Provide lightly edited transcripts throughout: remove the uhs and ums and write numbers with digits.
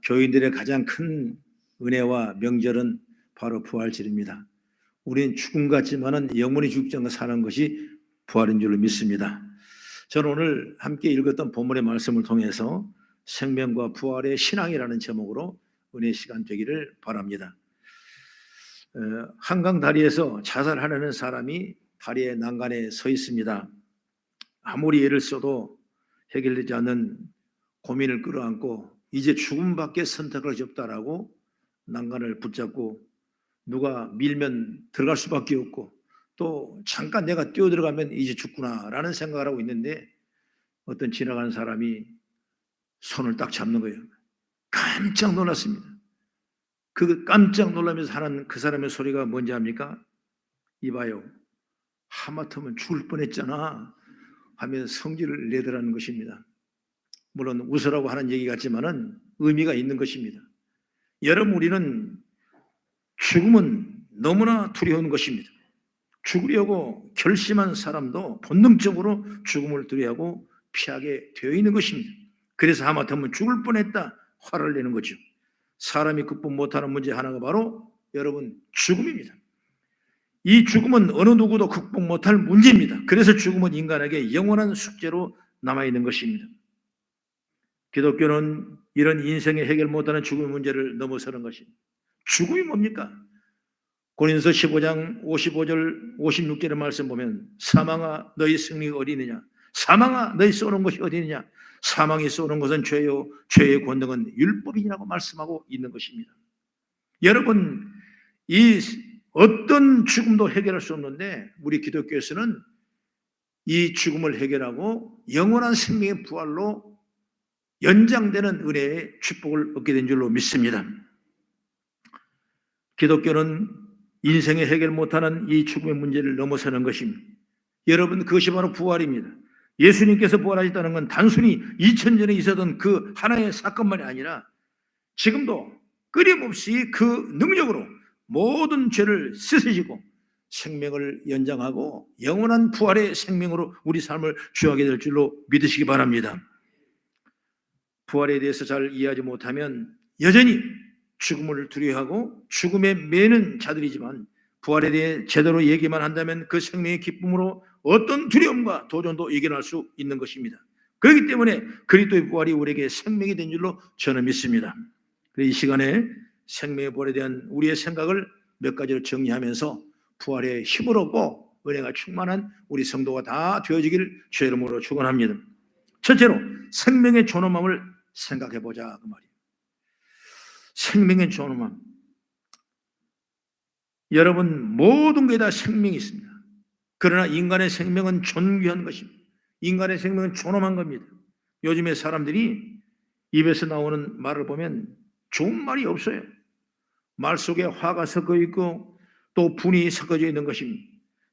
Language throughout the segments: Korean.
교인들의 가장 큰 은혜와 명절은 바로 부활절입니다. 우리는 죽음 같지만은 영원히 죽지 않고 사는 것이 부활인 줄로 믿습니다. 저는 오늘 함께 읽었던 본문의 말씀을 통해서 생명과 부활의 신앙이라는 제목으로 은혜 시간 되기를 바랍니다. 한강 다리에서 자살하려는 사람이 다리의 난간에 서 있습니다. 아무리 애를 써도 해결되지 않는 고민을 끌어안고 이제 죽음밖에 선택할 수 없다라고 난간을 붙잡고 누가 밀면 들어갈 수밖에 없고 또 잠깐 내가 뛰어 들어가면 이제 죽구나라는 생각을 하고 있는데 어떤 지나가는 사람이 손을 딱 잡는 거예요. 깜짝 놀랐습니다. 그 깜짝 놀라면서 하는 그 사람의 소리가 뭔지 압니까? 이봐요, 하마터면 죽을 뻔했잖아 하면서 성질을 내더라는 것입니다. 물론 웃으라고 하는 얘기 같지만은 의미가 있는 것입니다. 여러분, 우리는 죽음은 너무나 두려운 것입니다. 죽으려고 결심한 사람도 본능적으로 죽음을 두려워하고 피하게 되어 있는 것입니다. 그래서 하마터면 죽을 뻔했다 화를 내는 거죠. 사람이 극복 못하는 문제 하나가 바로 여러분 죽음입니다. 이 죽음은 어느 누구도 극복 못할 문제입니다. 그래서 죽음은 인간에게 영원한 숙제로 남아있는 것입니다. 기독교는 이런 인생에 해결 못하는 죽음의 문제를 넘어서는 것입니다. 죽음이 뭡니까? 고린도서 15장 55절 56절의 말씀 보면 사망아 너희 승리가 어디느냐, 사망아 너희 쏘는 것이 어디느냐, 사망이 쏘는 것은 죄요 죄의 권능은 율법이라고 말씀하고 있는 것입니다. 여러분, 이 어떤 죽음도 해결할 수 없는데 우리 기독교에서는 이 죽음을 해결하고 영원한 생명의 부활로 연장되는 은혜의 축복을 얻게 된 줄로 믿습니다. 기독교는 인생에 해결 못하는 이 죽음의 문제를 넘어서는 것입니다. 여러분, 그것이 바로 부활입니다. 예수님께서 부활하셨다는 건 단순히 2000년에 있었던 그 하나의 사건만이 아니라 지금도 끊임없이 그 능력으로 모든 죄를 씻으시고 생명을 연장하고 영원한 부활의 생명으로 우리 삶을 주하게 될 줄로 믿으시기 바랍니다. 부활에 대해서 잘 이해하지 못하면 여전히 죽음을 두려워하고 죽음에 매는 자들이지만 부활에 대해 제대로 얘기만 한다면 그 생명의 기쁨으로 어떤 두려움과 도전도 이겨낼 수 있는 것입니다. 그렇기 때문에 그리스도의 부활이 우리에게 생명이 된 줄로 저는 믿습니다. 이 시간에 생명의 부활에 대한 우리의 생각을 몇 가지로 정리하면서 부활의 힘을 얻고 은혜가 충만한 우리 성도가 다 되어지기를 주의 이름으로 축원합니다. 첫째로 생명의 존엄함을 생각해보자 그 말이에요. 생명의 존엄함. 여러분, 모든 게 다 생명이 있습니다. 그러나 인간의 생명은 존귀한 것입니다. 인간의 생명은 존엄한 겁니다. 요즘에 사람들이 입에서 나오는 말을 보면 좋은 말이 없어요. 말 속에 화가 섞여 있고 또 분이 섞어져 있는 것입니다.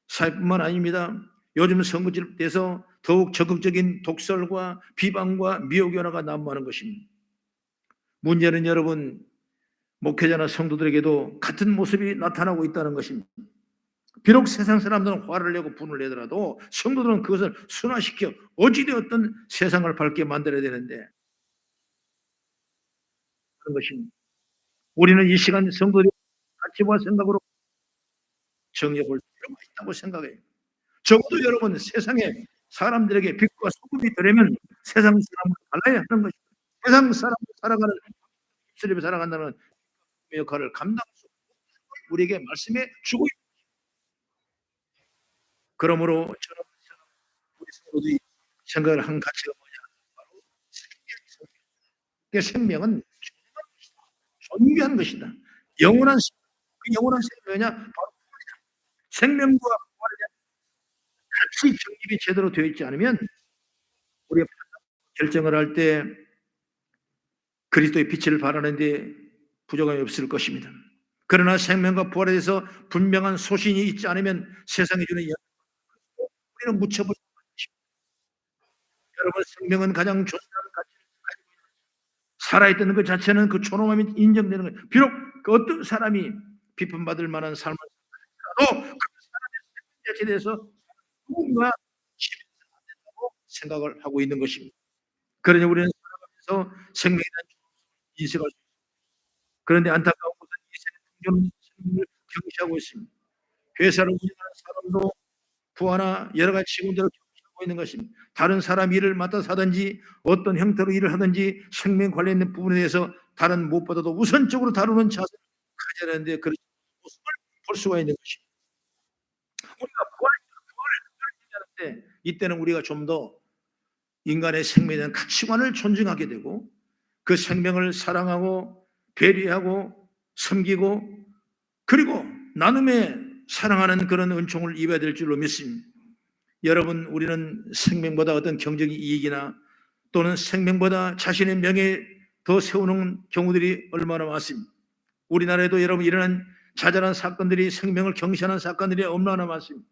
사회뿐만 아닙니다. 요즘 선거질 때서 더욱 적극적인 독설과 비방과 미혹연화가 난무하는 것입니다. 문제는 여러분, 목회자나 성도들에게도 같은 모습이 나타나고 있다는 것입니다. 비록 세상 사람들은 화를 내고 분을 내더라도 성도들은 그것을 순화시켜 어찌되었든 세상을 밝게 만들어야 되는데 그런 것입니다. 우리는 이 시간 성도들의 가치와 생각으로 정해볼 필요가 있다고 생각해요. 적어도 여러분, 세상에 사람들에게 빛과 소금이 되려면 세상 사람을 달라야 하는 것입니다. 세상 사람을 살아가는 입술에 살아간다는 역할을 감당할 수 없고 우리에게 말씀해 주고 있습니다. 그러므로 저는 우리 성도들이 생각을 한 가치가 뭐냐, 바로 생명은 존귀한 것이다. 영원한 생명. 그 영원한 생명이냐, 바로 생명과 부활에 대한 가치 정립이 제대로 되어 있지 않으면 우리가 결정을 할 때 그리스도의 빛을 발하는데 부족함이 없을 것입니다. 그러나 생명과 부활에 대해서 분명한 소신이 있지 않으면 세상에 주는 영향을 우리는 묻혀버리는 것입니다. 여러분, 생명은 가장 존귀한 가치를 가지고 있는 살아있다는 것 자체는 그 존엄함이 인정되는 거예요. 비록 그 어떤 사람이 비판받을 만한 삶을 살아도 그 사람의 생명 자체에 대해서 누군가 지배해서는 안 된다고 생각을 하고 있는 것입니다. 그러니 우리는 살아가면서 생명에 대한 인식할 수 있습니다. 그런데 안타까운 것은 이 생명은 생명을 경시하고 있습니다. 회사를 운영하는 사람도 부하나 여러 가지 직원들을 경시하고 있는 것입니다. 다른 사람 일을 맡아서 하든지 어떤 형태로 일을 하든지 생명 관련된 부분에 대해서 다른 무엇보다도 우선적으로 다루는 자세를 가져야 하는데 그런 모습을 볼 수가 있는 것입니다. 우리가 부활을 얘기하는데 이때는 우리가 좀 더 인간의 생명에 대한 가치관을 존중하게 되고 그 생명을 사랑하고 배려하고 섬기고 그리고 나눔에 사랑하는 그런 은총을 입어야 될 줄로 믿습니다. 여러분, 우리는 생명보다 어떤 경제적 이익이나 또는 생명보다 자신의 명예에 더 세우는 경우들이 얼마나 많습니다. 우리나라에도 여러분 일어난 자잘한 사건들이 생명을 경시하는 사건들이 얼마나 많습니다.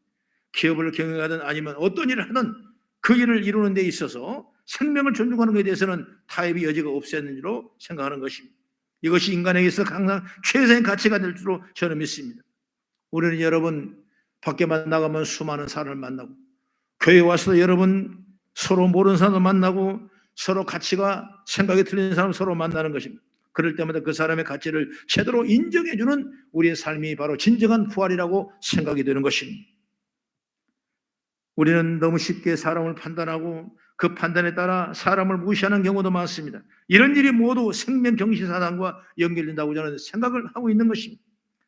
기업을 경영하든 아니면 어떤 일을 하든 그 일을 이루는 데 있어서 생명을 존중하는 것에 대해서는 타협의 여지가 없었는 줄로 생각하는 것입니다. 이것이 인간에게서 항상 최선의 가치가 될 줄로 저는 믿습니다. 우리는 여러분 밖에만 나가면 수많은 사람을 만나고 교회에 와서 여러분 서로 모르는 사람을 만나고 서로 가치가 생각이 틀린 사람을 서로 만나는 것입니다. 그럴 때마다 그 사람의 가치를 제대로 인정해주는 우리의 삶이 바로 진정한 부활이라고 생각이 되는 것입니다. 우리는 너무 쉽게 사람을 판단하고 그 판단에 따라 사람을 무시하는 경우도 많습니다. 이런 일이 모두 생명 경시사단과 연결된다고 저는 생각을 하고 있는 것입니다.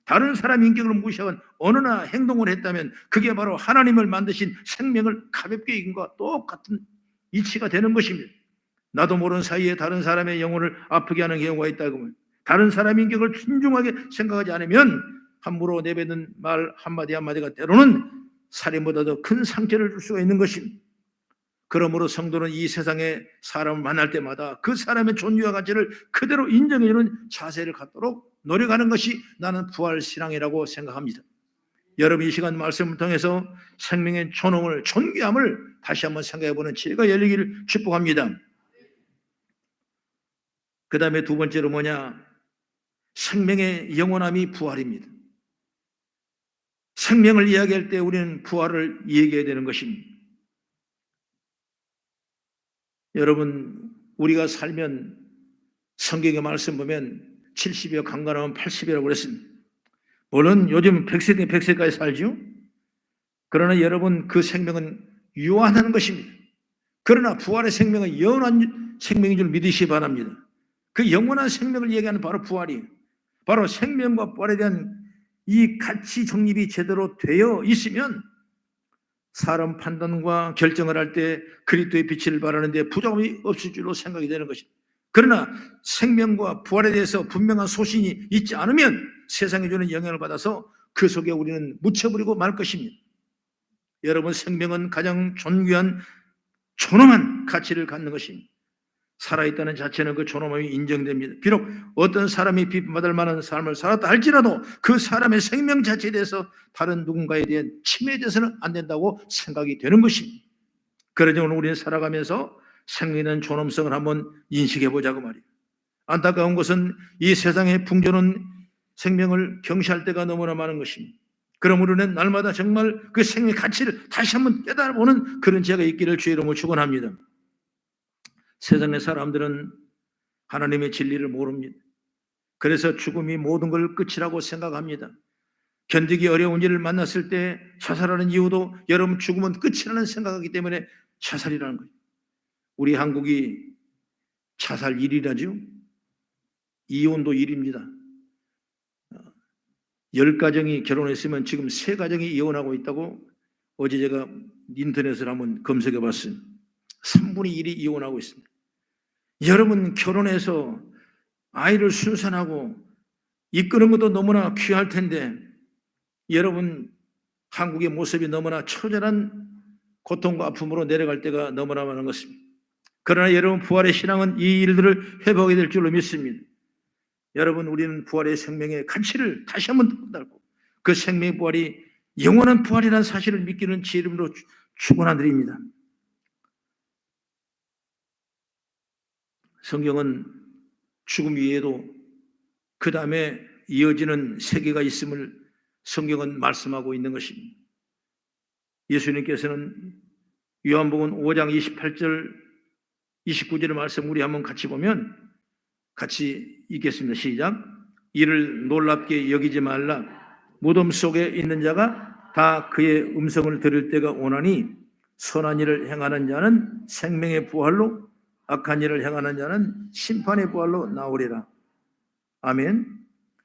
다른 사람의 인격을 무시하건 언어나 행동을 했다면 그게 바로 하나님을 만드신 생명을 가볍게 여긴 것과 똑같은 이치가 되는 것입니다. 나도 모르는 사이에 다른 사람의 영혼을 아프게 하는 경우가 있다고 다른 사람의 인격을 신중하게 생각하지 않으면 함부로 내뱉는 말 한마디 한마디가 때로는 살인보다 더 큰 상처를 줄 수가 있는 것입니다. 그러므로 성도는 이 세상에 사람을 만날 때마다 그 사람의 존재와 가치를 그대로 인정해주는 자세를 갖도록 노력하는 것이 나는 부활신앙이라고 생각합니다. 여러분 이 시간 말씀을 통해서 생명의 존엄을 존귀함을 다시 한번 생각해보는 지혜가 열리기를 축복합니다. 그 다음에 두 번째로 뭐냐? 생명의 영원함이 부활입니다. 생명을 이야기할 때 우리는 부활을 얘기해야 되는 것입니다. 여러분 우리가 살면 성경의 말씀 보면 70이여 강건하면 80이라고 그랬습니다. 물론 요즘 100세, 100세까지 살죠. 그러나 여러분 그 생명은 유한한 것입니다. 그러나 부활의 생명은 영원한 생명인 줄 믿으시기 바랍니다. 그 영원한 생명을 얘기하는 바로 부활이에요. 바로 생명과 부활에 대한 이 가치 정립이 제대로 되어 있으면 사람 판단과 결정을 할 때 그리스도의 빛을 발하는데 부족함이 없을 줄로 생각이 되는 것입니다. 그러나 생명과 부활에 대해서 분명한 소신이 있지 않으면 세상에 주는 영향을 받아서 그 속에 우리는 묻혀버리고 말 것입니다. 여러분 생명은 가장 존귀한 존엄한 가치를 갖는 것입니다. 살아있다는 자체는 그 존엄함이 인정됩니다. 비록 어떤 사람이 비판받을 만한 삶을 살았다 할지라도 그 사람의 생명 자체에 대해서 다른 누군가에 대한 침해에 대해서는 안 된다고 생각이 되는 것입니다. 그러니 오늘 우리는 살아가면서 생명에 대한 존엄성을 한번 인식해 보자고 말이에요. 안타까운 것은 이 세상의 풍조는 생명을 경시할 때가 너무나 많은 것입니다. 그럼 우리는 날마다 정말 그 생명의 가치를 다시 한번 깨달아보는 그런 지혜가 있기를 주의 이름으로 축원합니다. 세상의 사람들은 하나님의 진리를 모릅니다. 그래서 죽음이 모든 걸 끝이라고 생각합니다. 견디기 어려운 일을 만났을 때 자살하는 이유도 여러분 죽음은 끝이라는 생각하기 때문에 자살이라는 거예요. 우리 한국이 자살 1위라죠. 이혼도 1위입니다. 10가정이 결혼했으면 지금 3가정이 이혼하고 있다고 어제 제가 인터넷을 한번 검색해 봤어요. 3분의 1이 이혼하고 있습니다. 여러분 결혼해서 아이를 순산하고 이끄는 것도 너무나 귀할 텐데 여러분 한국의 모습이 너무나 처절한 고통과 아픔으로 내려갈 때가 너무나 많은 것입니다. 그러나 여러분 부활의 신앙은 이 일들을 회복하게 될 줄로 믿습니다. 여러분 우리는 부활의 생명의 가치를 다시 한번 깨닫고 그 생명의 부활이 영원한 부활이라는 사실을 믿기는 지 이름으로 축원드립니다. 성경은 죽음 위에도 그 다음에 이어지는 세계가 있음을 성경은 말씀하고 있는 것입니다. 예수님께서는 요한복음 5장 28절 29절의 말씀 우리 한번 같이 보면 같이 읽겠습니다. 시작. 이를 놀랍게 여기지 말라. 무덤 속에 있는 자가 다 그의 음성을 들을 때가 오나니 선한 일을 행하는 자는 생명의 부활로, 악한 일을 행하는 자는 심판의 부활로 나오리라. 아멘.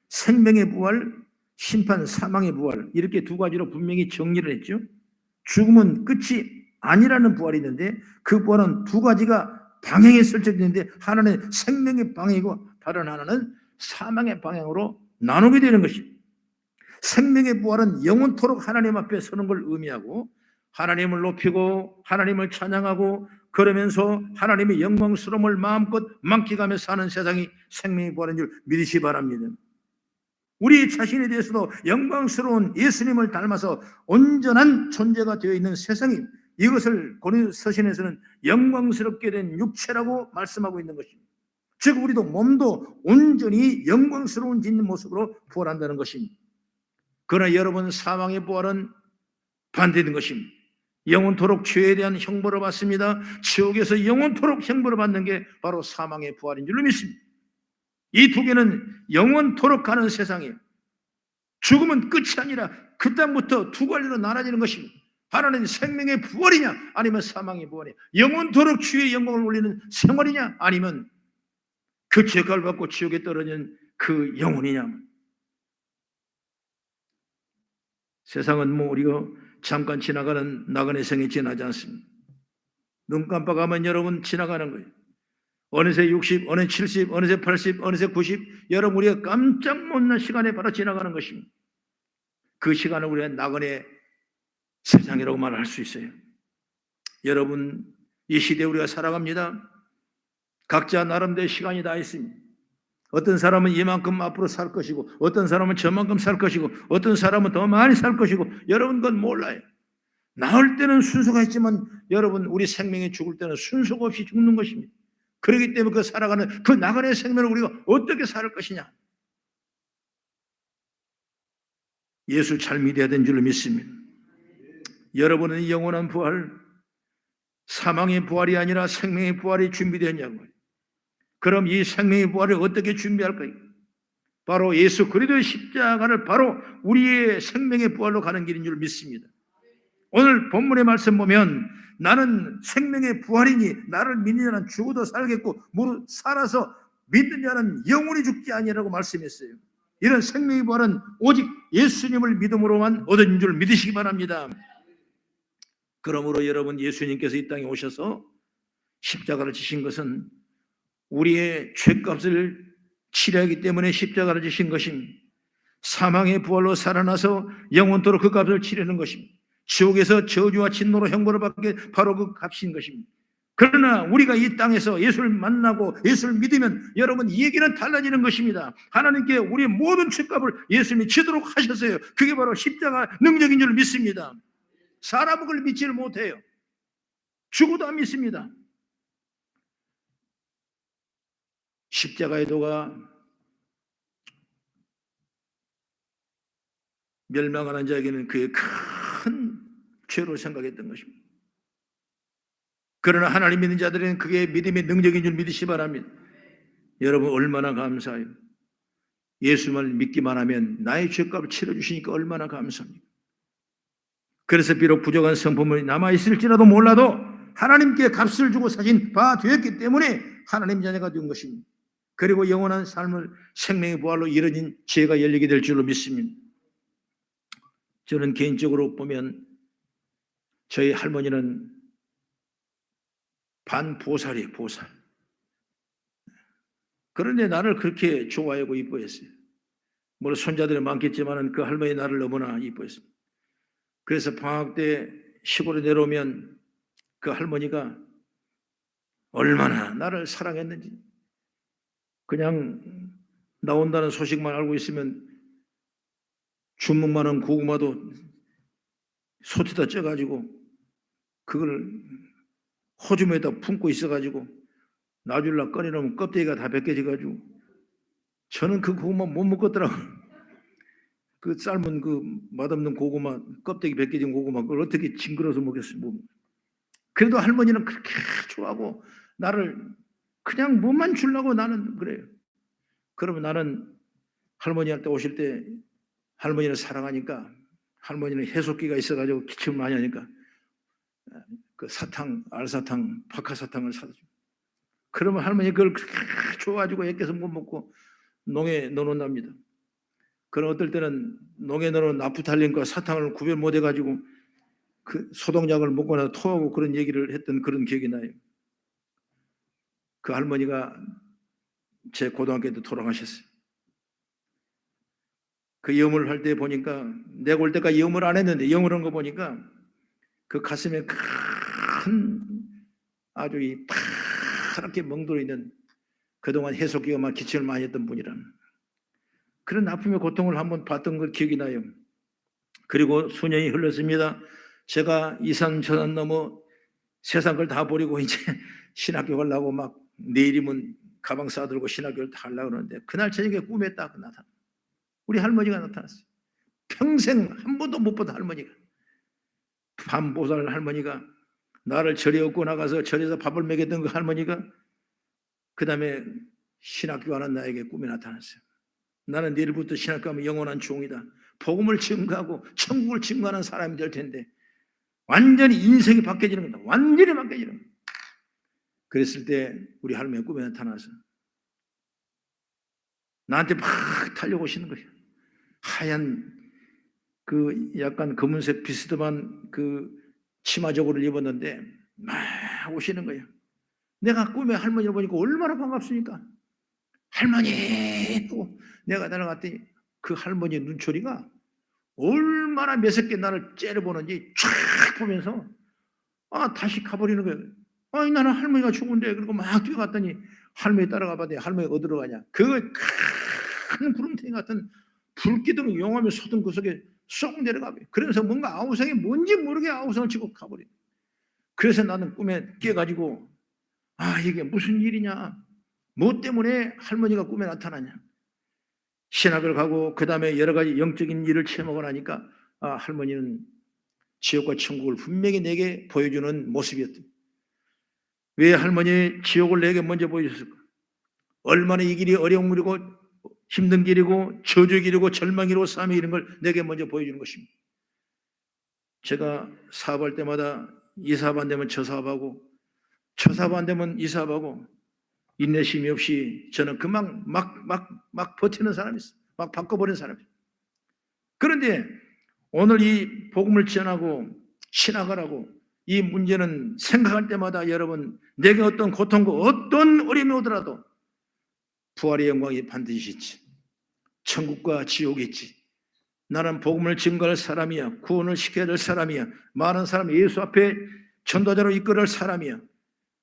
생명의 부활, 심판, 사망의 부활, 이렇게 두 가지로 분명히 정리를 했죠. 죽음은 끝이 아니라는 부활이 있는데 그 부활은 두 가지가 방향에 설정되어 있는데 하나는 생명의 방향이고 다른 하나는 사망의 방향으로 나누게 되는 것입니다. 생명의 부활은 영원토록 하나님 앞에 서는 걸 의미하고 하나님을 높이고 하나님을 찬양하고 그러면서 하나님의 영광스러움을 마음껏 만끽하며 사는 세상이 생명의 부활인 줄 믿으시 바랍니다. 우리 자신에 대해서도 영광스러운 예수님을 닮아서 온전한 존재가 되어 있는 세상이, 이것을 고린도 서신에서는 영광스럽게 된 육체라고 말씀하고 있는 것입니다. 즉 우리도 몸도 온전히 영광스러운 짓는 모습으로 부활한다는 것입니다. 그러나 여러분, 사망의 부활은 반대된 것입니다. 영원토록 죄에 대한 형벌을 받습니다. 지옥에서 영원토록 형벌을 받는 게 바로 사망의 부활인 줄로 믿습니다. 이 두 개는 영원토록 가는 세상이에요. 죽음은 끝이 아니라 그 다음부터 두 갈래로 나눠지는 것입니다. 하나는 생명의 부활이냐 아니면 사망의 부활이냐, 영원토록 주의 영광을 올리는 생활이냐 아니면 그 죄값을 받고 지옥에 떨어지는 그 영혼이냐. 세상은 뭐 우리가 잠깐 지나가는 나그네 생이 지나지 않습니다. 눈 깜빡하면 여러분 지나가는 거예요. 어느새 60, 어느새 70, 어느새 80, 어느새 90, 여러분 우리가 깜짝 못난 시간에 바로 지나가는 것입니다. 그 시간을 우리가 나그네 세상이라고 말할 수 있어요. 여러분, 이 시대에 우리가 살아갑니다. 각자 나름대로 시간이 다 있습니다. 어떤 사람은 이만큼 앞으로 살 것이고 어떤 사람은 저만큼 살 것이고 어떤 사람은 더 많이 살 것이고 여러분 그건 몰라요. 나을 때는 순서가 있지만 여러분 우리 생명이 죽을 때는 순서가 없이 죽는 것입니다. 그렇기 때문에 그 살아가는 그 나그네 생명을 우리가 어떻게 살 것이냐, 예수 잘 믿어야 되는 줄로 믿습니다. 여러분은 영원한 부활, 사망의 부활이 아니라 생명의 부활이 준비되었냐고요. 그럼 이 생명의 부활을 어떻게 준비할까요? 바로 예수 그리스도의 십자가를 바로 우리의 생명의 부활로 가는 길인 줄 믿습니다. 오늘 본문의 말씀 보면 나는 생명의 부활이니 나를 믿는 자는 죽어도 살겠고 무릇 살아서 믿는 자는 영원히 죽지 아니라고 말씀했어요. 이런 생명의 부활은 오직 예수님을 믿음으로만 얻은 줄 믿으시기 바랍니다. 그러므로 여러분, 예수님께서 이 땅에 오셔서 십자가를 지신 것은 우리의 죄값을 치료하기 때문에 십자가를 지신 것입니다. 사망의 부활로 살아나서 영원토록 그 값을 치르는 것입니다. 지옥에서 저주와 진노로 형벌을 받게 바로 그 값인 것입니다. 그러나 우리가 이 땅에서 예수를 만나고 예수를 믿으면 여러분 이 얘기는 달라지는 것입니다. 하나님께 우리의 모든 죄값을 예수님이 치도록 하셨어요. 그게 바로 십자가 능력인 줄 믿습니다. 사람은 그걸 믿지를 못해요. 죽어도 안 믿습니다. 십자가의 도가 멸망하는 자에게는 그의 큰 죄로 생각했던 것입니다. 그러나 하나님 믿는 자들은 그게 믿음의 능력인 줄 믿으시 바랍니다. 여러분 얼마나 감사해요. 예수만 믿기만 하면 나의 죄값을 치러주시니까 얼마나 감사합니다. 그래서 비록 부족한 성품이 남아있을지라도 몰라도 하나님께 값을 주고 사신 바 되었기 때문에 하나님 자녀가 된 것입니다. 그리고 영원한 삶을 생명의 부활로 이뤄진 지혜가 열리게 될 줄로 믿습니다. 저는 개인적으로 보면 저희 할머니는 반보살이에요. 보살. 그런데 나를 그렇게 좋아하고 이뻐했어요. 물론 손자들이 많겠지만 그 할머니 나를 너무나 이뻐했습니다. 그래서 방학 때 시골에 내려오면 그 할머니가 얼마나 나를 사랑했는지, 그냥 나온다는 소식만 알고 있으면 주먹만한 고구마도 솥에다 쪄가지고 그걸 호주머니에다 품고 있어가지고 놔줄라 꺼내놓으면 껍데기가 다 벗겨져가지고 저는 그 고구마 못 먹겠더라고요. 그 삶은 그 맛없는 고구마, 껍데기 벗겨진 고구마, 그걸 어떻게 징그러서 먹겠어요. 그래도 할머니는 그렇게 좋아하고 나를 그냥 뭐만 주려고 나는 그래요. 그러면 나는 할머니한테 오실 때 할머니를 사랑하니까 할머니는 해속기가 있어가지고 기침을 많이 하니까 그 사탕, 알사탕, 박하사탕을 사다 줘. 그러면 할머니 그걸 그렇게 좋아가지고 애껴서 못 먹고 농에 넣어놓는답니다. 그럼 어떨 때는 농에 넣어놓은 나프탈린과 사탕을 구별 못 해가지고 그 소독약을 먹고 나서 토하고 그런 얘기를 했던 그런 기억이 나요. 그 할머니가 제 고등학교 때 돌아가셨어요. 그 염을 할 때 보니까 내가 올 때까지 염을 안 했는데 염을 한 거 보니까 그 가슴에 큰 아주 이 파랗게 멍들어 있는 그동안 해속기가 막 기침을 많이 했던 분이라 그런 아픔의 고통을 한번 봤던 걸 기억이 나요. 그리고 수년이 흘렀습니다. 제가 이산 저산 넘어 세상 걸 다 버리고 이제 신학교 가려고 막 내일이면 가방 싸들고 신학교를 다 하려고 그러는데 그날 저녁에 꿈에 딱 나타나. 우리 할머니가 나타났어요. 평생 한 번도 못 보던 할머니가. 밤보살 할머니가 나를 절에 얻고 나가서 절에서 밥을 먹였던 그 할머니가 그 다음에 신학교 가는 나에게 꿈에 나타났어요. 나는 내일부터 신학교 가면 영원한 종이다. 복음을 증거하고 천국을 증거하는 사람이 될 텐데 완전히 인생이 바뀌어지는 겁니다. 완전히 바뀌어지는 겁니다. 그랬을 때 우리 할머니가 꿈에 나타나서 나한테 막 달려오시는 거예요. 하얀 그 약간 검은색 비스듬한 그 치마 저고를 입었는데 막 오시는 거예요. 내가 꿈에 할머니를 보니까 얼마나 반갑습니까? 할머니 또 내가 날아갔더니 그 할머니 눈초리가 얼마나 매섭게 나를 째려보는지 쫙 보면서 다시 가버리는 거예요. 아니 나는 할머니가 죽은데 그리고 막 뛰어갔더니 할머니 따라가 봤더니 할머니 어디로 가냐? 그 큰 구름탱이 같은 불기둥 용하며 솟은 그 속에 쏙 내려가버려. 그래서 뭔가 아우성이 뭔지 모르게 아우성을 치고 가버려. 그래서 나는 꿈에 깨가지고 이게 무슨 일이냐? 뭐 때문에 할머니가 꿈에 나타나냐? 신학을 가고 그 다음에 여러 가지 영적인 일을 체험하고 나니까 할머니는 지옥과 천국을 분명히 내게 보여주는 모습이었다. 왜 할머니 지옥을 내게 먼저 보여줬을까? 얼마나 이 길이 어려운 길이고 힘든 길이고 저주의 길이고 절망이고 싸움이 이런 걸 내게 먼저 보여주는 것입니다. 제가 사업할 때마다 이 사업 안 되면 저 사업하고 저 사업 안 되면 이 사업하고 인내심이 없이 저는 금방 막 버티는 사람이 있어요. 막 바꿔버리는 사람이 있어요. 그런데 오늘 이 복음을 전하고 신학을 하고 이 문제는 생각할 때마다 여러분 내게 어떤 고통과 어떤 어려움이 오더라도 부활의 영광이 반드시 있지. 천국과 지옥이 있지. 나는 복음을 증거할 사람이야. 구원을 시켜야 될 사람이야. 많은 사람 예수 앞에 전도자로 이끌어갈 사람이야.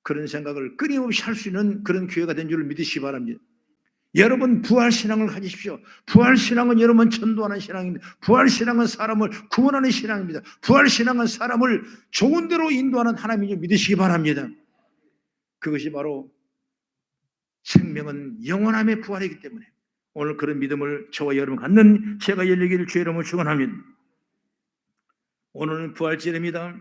그런 생각을 끊임없이 할 수 있는 그런 기회가 된 줄 믿으시기 바랍니다. 여러분 부활신앙을 가지십시오. 부활신앙은 여러분 전도하는 신앙입니다. 부활신앙은 사람을 구원하는 신앙입니다. 부활신앙은 사람을 좋은 데로 인도하는 하나님인 줄 믿으시기 바랍니다. 그것이 바로 생명은 영원함의 부활이기 때문에 오늘 그런 믿음을 저와 여러분 갖는 제가 열리기를 주의 이름으로 축원합니다. 오늘은 부활절입니다.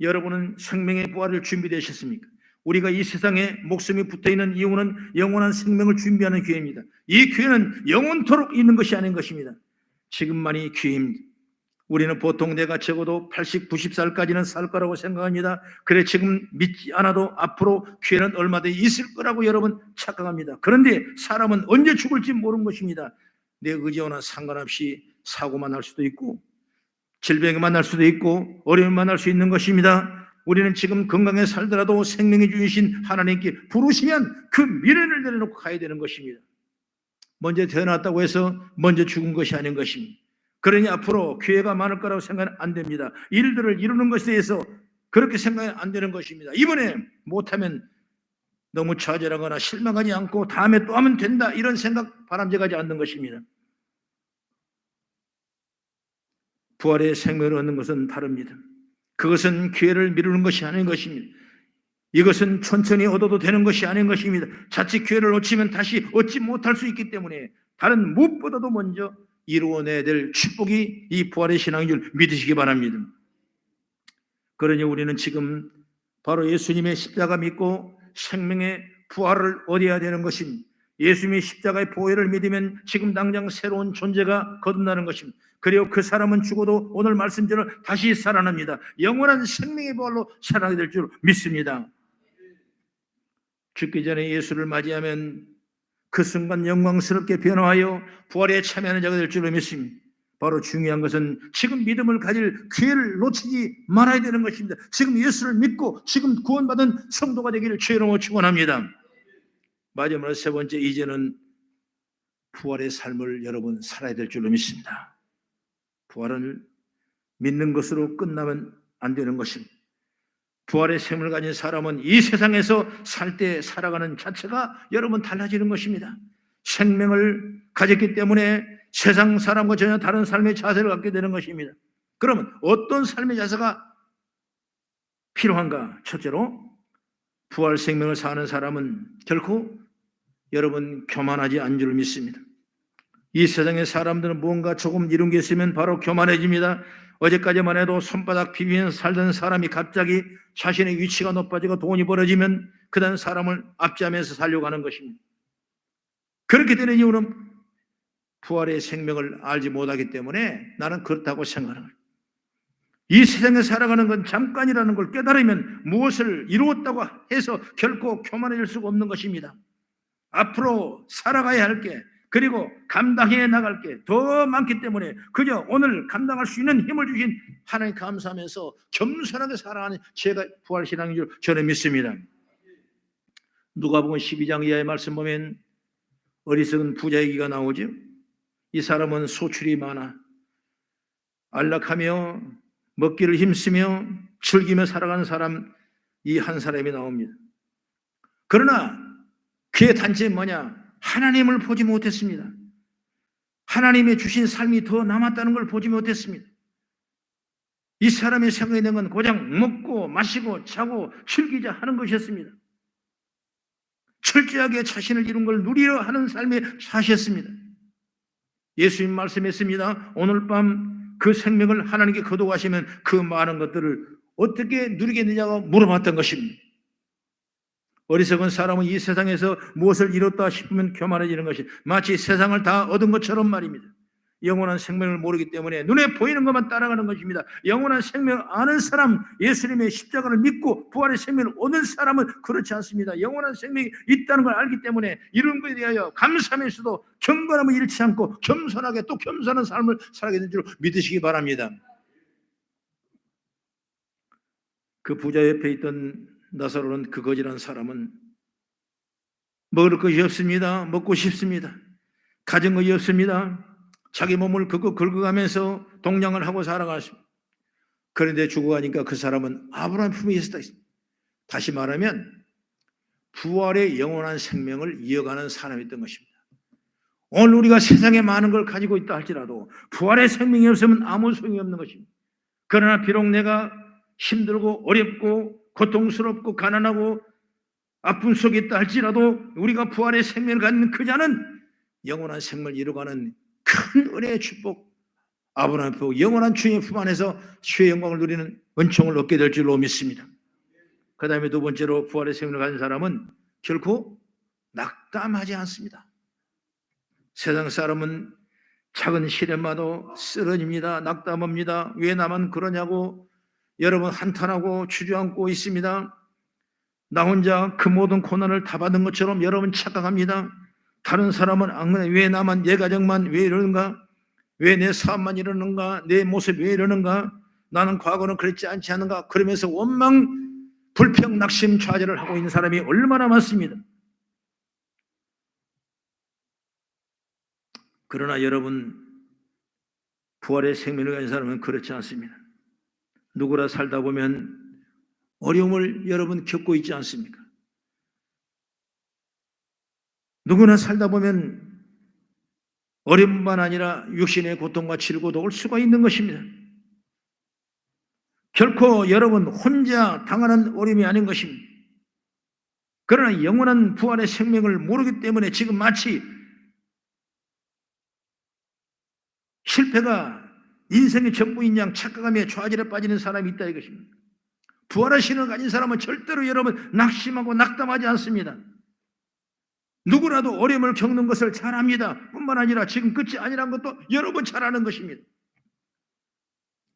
여러분은 생명의 부활을 준비되셨습니까? 우리가 이 세상에 목숨이 붙어있는 이유는 영원한 생명을 준비하는 기회입니다. 이 기회는 영원토록 있는 것이 아닌 것입니다. 지금만이 기회입니다. 우리는 보통 내가 적어도 80, 90살까지는 살 거라고 생각합니다. 그래 지금 믿지 않아도 앞으로 기회는 얼마든지 있을 거라고 여러분 착각합니다. 그런데 사람은 언제 죽을지 모르는 것입니다. 내 의지와는 상관없이 사고만 날 수도 있고 질병이 만날 수도 있고 어려움이 만날 수 있는 것입니다. 우리는 지금 건강에 살더라도 생명의 주이신 하나님께 부르시면 그 미래를 내려놓고 가야 되는 것입니다. 먼저 태어났다고 해서 먼저 죽은 것이 아닌 것입니다. 그러니 앞으로 기회가 많을 거라고 생각은 안 됩니다. 일들을 이루는 것에 대해서 그렇게 생각은 안 되는 것입니다. 이번에 못하면 너무 좌절하거나 실망하지 않고 다음에 또 하면 된다 이런 생각 바람직하지 않는 것입니다. 부활의 생명을 얻는 것은 다릅니다. 그것은 기회를 미루는 것이 아닌 것입니다. 이것은 천천히 얻어도 되는 것이 아닌 것입니다. 자칫 기회를 놓치면 다시 얻지 못할 수 있기 때문에 다른 무엇보다도 먼저 이루어내야 될 축복이 이 부활의 신앙인 줄 믿으시기 바랍니다. 그러니 우리는 지금 바로 예수님의 십자가 믿고 생명의 부활을 얻어야 되는 것입니다. 예수님의 십자가의 보혈을 믿으면 지금 당장 새로운 존재가 거듭나는 것입니다. 그리고 그 사람은 죽어도 오늘 말씀대로 다시 살아납니다. 영원한 생명의 부활로 살아나게 될 줄 믿습니다. 죽기 전에 예수를 맞이하면 그 순간 영광스럽게 변화하여 부활에 참여하는 자가 될 줄로 믿습니다. 바로 중요한 것은 지금 믿음을 가질 기회를 놓치지 말아야 되는 것입니다. 지금 예수를 믿고 지금 구원받은 성도가 되기를 주의 이름으로 축원합니다. 마지막으로 세 번째, 이제는 부활의 삶을 여러분 살아야 될 줄로 믿습니다. 부활을 믿는 것으로 끝나면 안 되는 것입니다. 부활의 생명을 가진 사람은 이 세상에서 살 때 살아가는 자체가 여러분 달라지는 것입니다. 생명을 가졌기 때문에 세상 사람과 전혀 다른 삶의 자세를 갖게 되는 것입니다. 그러면 어떤 삶의 자세가 필요한가? 첫째로, 부활 생명을 사는 사람은 결코 여러분 교만하지 않은 줄 믿습니다. 이 세상의 사람들은 뭔가 조금 이룬 게 있으면 바로 교만해집니다. 어제까지만 해도 손바닥 비비면서 살던 사람이 갑자기 자신의 위치가 높아지고 돈이 벌어지면 그다음 사람을 압제하면서 살려고 하는 것입니다. 그렇게 되는 이유는 부활의 생명을 알지 못하기 때문에 나는 그렇다고 생각하는 거예요. 이 세상에 살아가는 건 잠깐이라는 걸 깨달으면 무엇을 이루었다고 해서 결코 교만해질 수가 없는 것입니다. 앞으로 살아가야 할 게, 그리고 감당해 나갈 게 더 많기 때문에 그저 오늘 감당할 수 있는 힘을 주신 하나님 감사하면서 겸손하게 살아가는 제가 부활신앙인 줄 저는 믿습니다. 누가복음 12장 이하의 말씀 보면 어리석은 부자 얘기가 나오죠. 이 사람은 소출이 많아 안락하며 먹기를 힘쓰며 즐기며 살아가는 사람, 이 한 사람이 나옵니다. 그러나 그의 단점이 뭐냐? 하나님을 보지 못했습니다. 하나님의 주신 삶이 더 남았다는 걸 보지 못했습니다. 이 사람의 생각이 된 건 고작 먹고 마시고 자고 즐기자 하는 것이었습니다. 철저하게 자신을 이룬 걸 누리려 하는 삶에 사셨습니다. 예수님 말씀했습니다. 오늘 밤 그 생명을 하나님께 거두가시면 그 많은 것들을 어떻게 누리겠느냐고 물어봤던 것입니다. 어리석은 사람은 이 세상에서 무엇을 이뤘다 싶으면 교만해지는 것이 마치 세상을 다 얻은 것처럼 말입니다. 영원한 생명을 모르기 때문에 눈에 보이는 것만 따라가는 것입니다. 영원한 생명을 아는 사람, 예수님의 십자가를 믿고 부활의 생명을 얻은 사람은 그렇지 않습니다. 영원한 생명이 있다는 걸 알기 때문에 이런 것에 대하여 감사하면서도 경건함을 잃지 않고 겸손하게 또 겸손한 삶을 살아가게 된 줄 믿으시기 바랍니다. 그 부자 옆에 있던 나사로는 그 거지란 사람은 먹을 것이 없습니다. 먹고 싶습니다. 가진 것이 없습니다. 자기 몸을 긁어가면서 동냥을 하고 살아갔습니다. 그런데 죽어가니까 그 사람은 아브라함 품에 있었다. 다시 말하면 부활의 영원한 생명을 이어가는 사람이었던 것입니다. 오늘 우리가 세상에 많은 걸 가지고 있다 할지라도 부활의 생명이 없으면 아무 소용이 없는 것입니다. 그러나 비록 내가 힘들고 어렵고 고통스럽고 가난하고 아픔 속에 있다 할지라도 우리가 부활의 생명을 갖는 그 자는 영원한 생명을 이루어가는 큰 은혜의 축복, 아브라함의 복, 영원한 주의 품 안에서 주의 영광을 누리는 은총을 얻게 될 줄로 믿습니다. 그 다음에 두 번째로 부활의 생명을 가진 사람은 결코 낙담하지 않습니다. 세상 사람은 작은 시련마도 쓰러집니다. 낙담합니다. 왜 나만 그러냐고 여러분 한탄하고 주저앉고 있습니다. 나 혼자 그 모든 고난을 다 받은 것처럼 여러분 착각합니다. 다른 사람은 안 그래. 왜 나만, 내 가정만 왜 이러는가? 왜 내 사업만 이러는가? 내 모습 왜 이러는가? 나는 과거는 그랬지 않지 않은가? 그러면서 원망, 불평, 낙심, 좌절을 하고 있는 사람이 얼마나 많습니다. 그러나 여러분, 부활의 생명을 가진 사람은 그렇지 않습니다. 누구라 살다 보면 어려움을 여러분 겪고 있지 않습니까? 누구나 살다 보면 어려움만 아니라 육신의 고통과 질고도 올 수가 있는 것입니다. 결코 여러분 혼자 당하는 어려움이 아닌 것입니다. 그러나 영원한 부활의 생명을 모르기 때문에 지금 마치 실패가 인생의 전부인 양 착각하며 좌절에 빠지는 사람이 있다 이것입니다. 부활의 신을 가진 사람은 절대로 여러분 낙심하고 낙담하지 않습니다. 누구라도 어려움을 겪는 것을 잘 압니다. 뿐만 아니라 지금 끝이 아니란 것도 여러분 잘 아는 것입니다.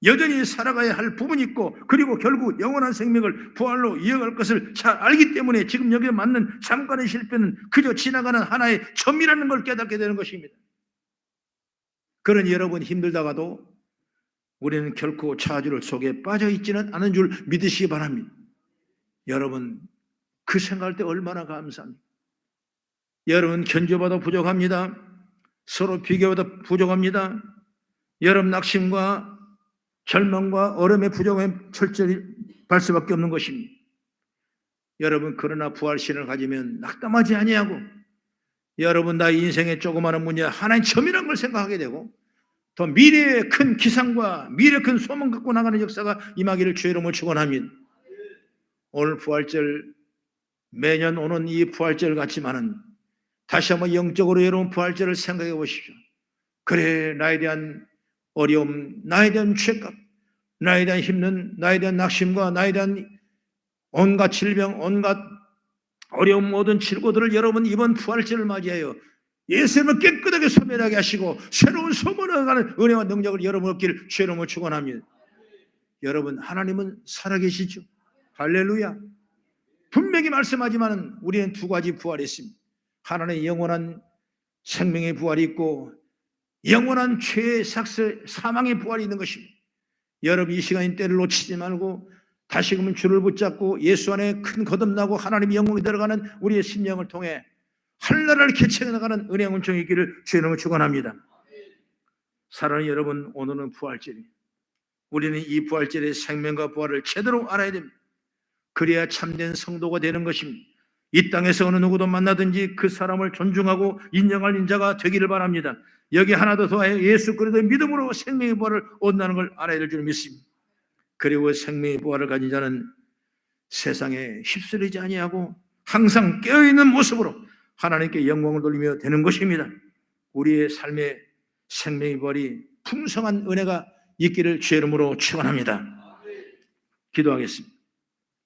여전히 살아가야 할 부분이 있고, 그리고 결국 영원한 생명을 부활로 이어갈 것을 잘 알기 때문에 지금 여기에 맞는 잠깐의 실패는 그저 지나가는 하나의 점이라는 걸 깨닫게 되는 것입니다. 그러니 여러분 힘들다가도 우리는 결코 저주를 속에 빠져 있지는 않은 줄 믿으시기 바랍니다. 여러분 그 생각할 때 얼마나 감사합니다. 여러분 견뎌봐도 부족합니다. 서로 비교해도 부족합니다. 여러분 낙심과 절망과 어려움의 부족함에 철저히 발 수밖에 없는 것입니다. 여러분 그러나 부활신을 가지면 낙담하지 아니하고, 여러분 나의 인생의 조그마한 문제 하나의 점이라는 걸 생각하게 되고, 더 미래의 큰 기상과 미래의 큰 소망 갖고 나가는 역사가 임하기를 주의 이름으로 축원합니다. 오늘 부활절, 매년 오는 이 부활절 같지만은 다시 한번 영적으로 여러분 부활절을 생각해 보십시오. 그래, 나에 대한 어려움, 나에 대한 죄값, 나에 대한 힘든, 나에 대한 낙심과 나에 대한 온갖 질병, 온갖 어려움, 모든 질고들을 여러분 이번 부활절을 맞이하여 예수님을 깨끗하게 소멸하게 하시고 새로운 소문을 가는 은혜와 능력을 여러분 얻기를 주의 이름으로 축원합니다. 여러분 하나님은 살아계시죠. 할렐루야. 분명히 말씀하지만 우리는 두 가지 부활이 있습니다. 하나는 영원한 생명의 부활이 있고 영원한 죄의 삭슬 사망의 부활이 있는 것입니다. 여러분 이 시간인 때를 놓치지 말고 다시금 줄을 붙잡고 예수 안에 큰 거듭나고 하나님의 영광이 들어가는 우리의 심령을 통해 한나라를 개척해 나가는 은혜의 은총이 있기를 주의 이름으로 축원합니다. 사랑하는 여러분, 오늘은 부활절입니다. 우리는 이 부활절의 생명과 부활을 제대로 알아야 됩니다. 그래야 참된 성도가 되는 것입니다. 이 땅에서 어느 누구도 만나든지 그 사람을 존중하고 인정할 인자가 되기를 바랍니다. 여기 하나 더 더하여 예수 그리스도의 믿음으로 생명의 부활을 얻는다는 걸 알아야 될 줄 믿습니다. 그리고 생명의 부활을 가진 자는 세상에 휩쓸리지 아니하고 항상 깨어있는 모습으로 하나님께 영광을 돌리며 되는 것입니다. 우리의 삶의 생명의 부활이 풍성한 은혜가 있기를 주의 이름으로 축원합니다. 기도하겠습니다.